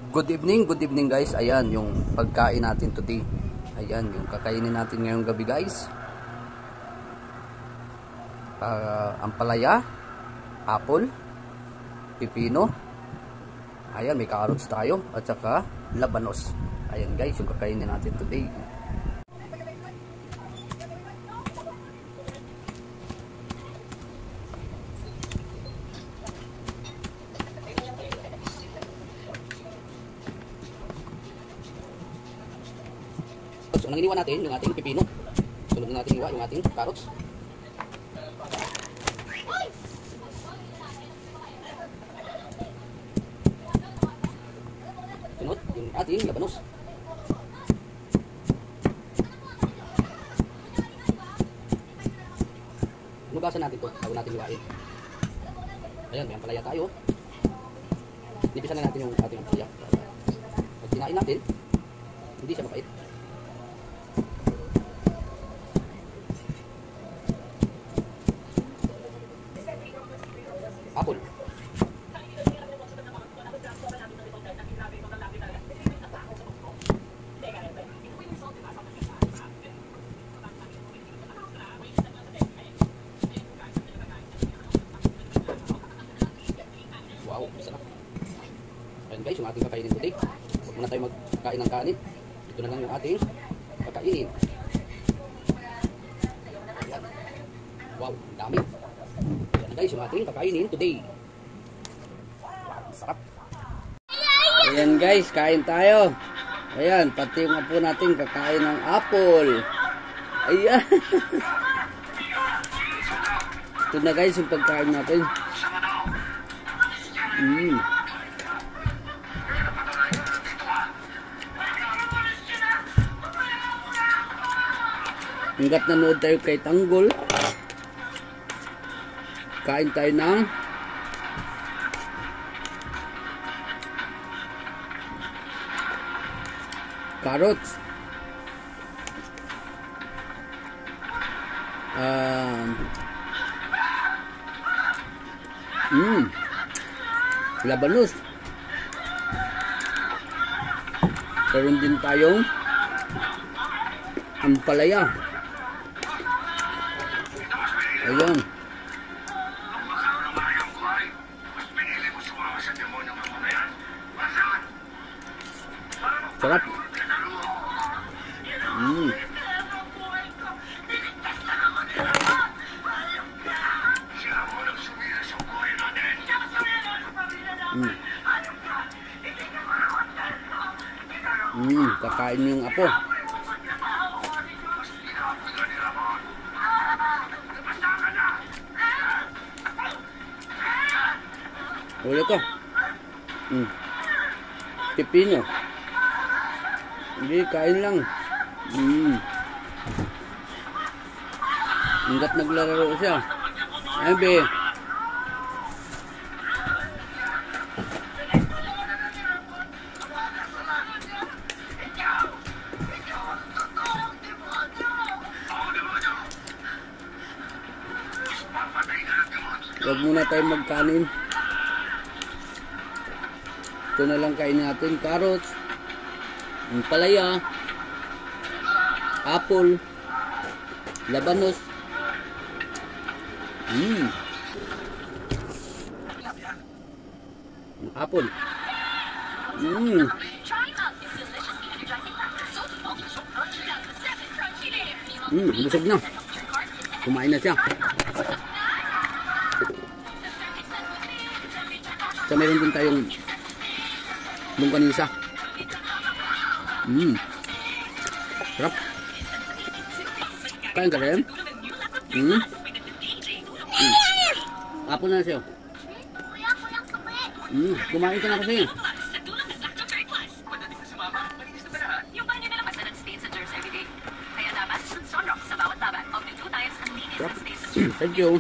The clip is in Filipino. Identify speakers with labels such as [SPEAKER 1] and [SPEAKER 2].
[SPEAKER 1] Good evening guys. Ayan yung pagkain natin today. Ayan yung kakainin natin ngayong gabi guys. Ampalaya, apple, pipino. Ayan, may carrots tayo at saka labanos. Ayan guys, yung kakainin natin today. So, nang iniwan natin yung ating pipino. Sunod na natin iwa yung ating carrots. Sunod yung ating labanos. Nugasan natin ito bago natin iwain. Ayan, may ampalaya tayo. Nipisan na natin yung ating ampalaya. Pag kinain natin, hindi siya mapait. Apple. Wow, sarap. Ayan guys, yung ating kakainin today. Huwag muna tayo magkain ng kanin. Ito na lang yung ating kakainin. Ayan. Wow, dami. Ayan guys, yung ating kakainin today. Wow, sarap. Ayan guys, kain tayo. Ayan, pati yung apo natin kakain ng apple. Ayan. Ito na guys yung pagkain natin. Hanggat nanood tayo kay Tanggol, kain tayo ng carrots, labanos. Meron din tayong ampalaya. Ayan. Sarap. Kakain yung apo. Ulit ko. Pipino. Hindi, kain lang. Hanggat naglalaro siya. Ay, be. Huwag muna tayo magkanin. Ito na lang kain natin. Carrots, ampalaya, apple, labanos. Apple. Busog na. Kumain na siya. So meron din tayong longganisa. Sarap. Kain ka rin? Apple na siya. Kumain ka na kasi. Thank you.